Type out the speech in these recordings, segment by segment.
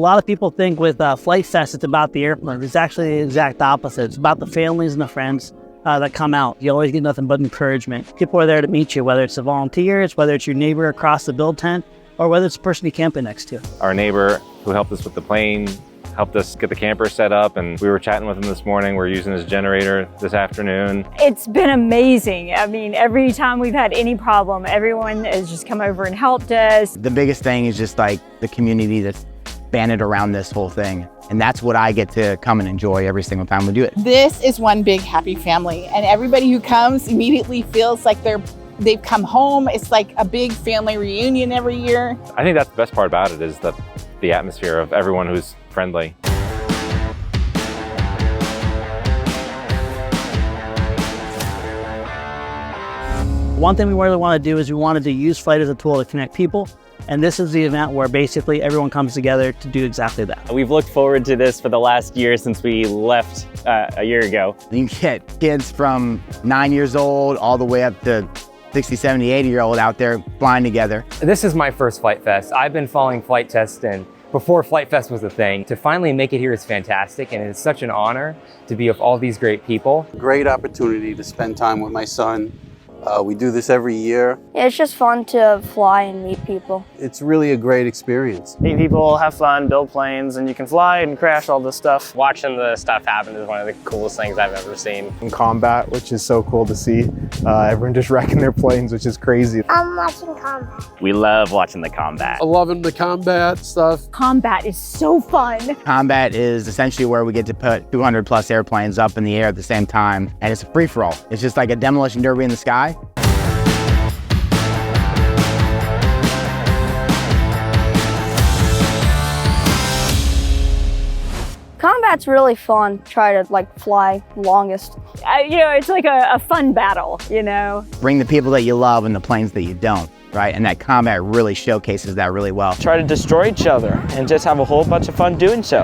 A lot of people think with FliteFest, it's about the airplane. It's actually the exact opposite. It's about the families and the friends that come out. You always get nothing but encouragement. People are there to meet you, whether it's the volunteers, whether it's your neighbor across the build tent, or whether it's the person you're camping next to. Our neighbor who helped us with the plane helped us get the camper set up, and we were chatting with him this morning. We're using his generator this afternoon. It's been amazing. I mean, every time we've had any problem, everyone has just come over and helped us. The biggest thing is just like the community that's banded around this whole thing. And that's what I get to come and enjoy every single time we do it. This is one big happy family, and everybody who comes immediately feels like they've come home. It's like a big family reunion every year. I think that's the best part about it, is the atmosphere of everyone who's friendly. One thing we really want to do is we wanted to use Flite as a tool to connect people. And this is the event where basically everyone comes together to do exactly that. We've looked forward to this for the last year since we left a year ago. You get kids from 9 years old all the way up to 60, 70, 80-year-old out there flying together. This is my first FliteFest. I've been following FliteFest and before FliteFest was a thing. To finally make it here is fantastic, and it's such an honor to be with all these great people. Great opportunity to spend time with my son. We do this every year. Yeah, it's just fun to fly and meet people. It's really a great experience. Meet people, have fun, build planes, and you can fly and crash all this stuff. Watching the stuff happen is one of the coolest things I've ever seen. In combat, which is so cool to see. Everyone just wrecking their planes, which is crazy. I'm watching combat. We love watching the combat. I'm loving the combat stuff. Combat is so fun. Combat is essentially where we get to put 200 plus airplanes up in the air at the same time, and it's a free-for-all. It's just like a demolition derby in the sky. Combat's really fun. Try to fly longest. It's like a fun battle, Bring the people that you love and the planes that you don't, right? And that combat really showcases that really well. Try to destroy each other and just have a whole bunch of fun doing so.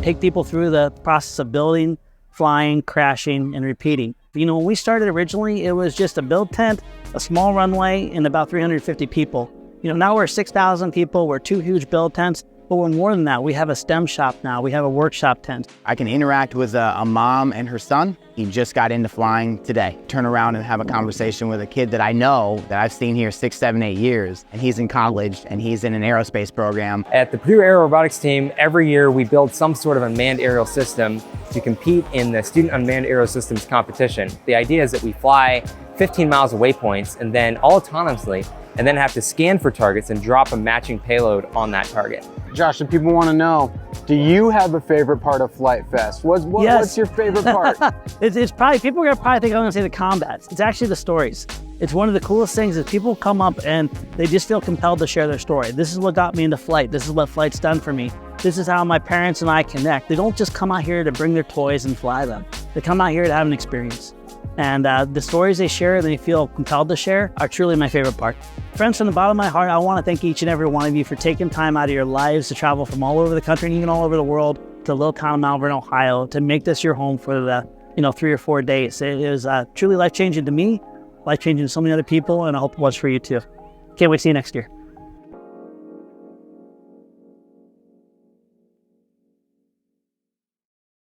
Take people through the process of building, flying, crashing, and repeating. When we started originally, it was just a build tent, a small runway, and about 350 people. Now we're 6,000 people, we're 2 huge build tents, but we're more than that. We have a STEM shop now, we have a workshop tent. I can interact with a mom and her son. He just got into flying today. Turn around and have a conversation with a kid that I know, that I've seen here 6, 7, 8 years, and he's in college and he's in an aerospace program. At the Purdue Aero Robotics team, every year we build some sort of unmanned aerial system to compete in the Student Unmanned Aerial Systems competition. The idea is that we fly 15 miles of waypoints and then all autonomously, and then have to scan for targets and drop a matching payload on that target. Josh, if people want to know, do you have a favorite part of FliteFest? What's your favorite part? It's probably, people are gonna probably think I'm gonna say the combats. It's actually the stories. It's one of the coolest things is people come up and they just feel compelled to share their story. This is what got me into flight. This is what flight's done for me. This is how my parents and I connect. They don't just come out here to bring their toys and fly them. They come out here to have an experience. And the stories they share, they feel compelled to share, are truly my favorite part. Friends, from the bottom of my heart, I want to thank each and every one of you for taking time out of your lives to travel from all over the country and even all over the world to the little town of Malvern, Ohio, to make this your home for the 3 or 4 days. It is truly life-changing to me, life-changing to so many other people, and I hope it was for you too. Can't wait to see you next year.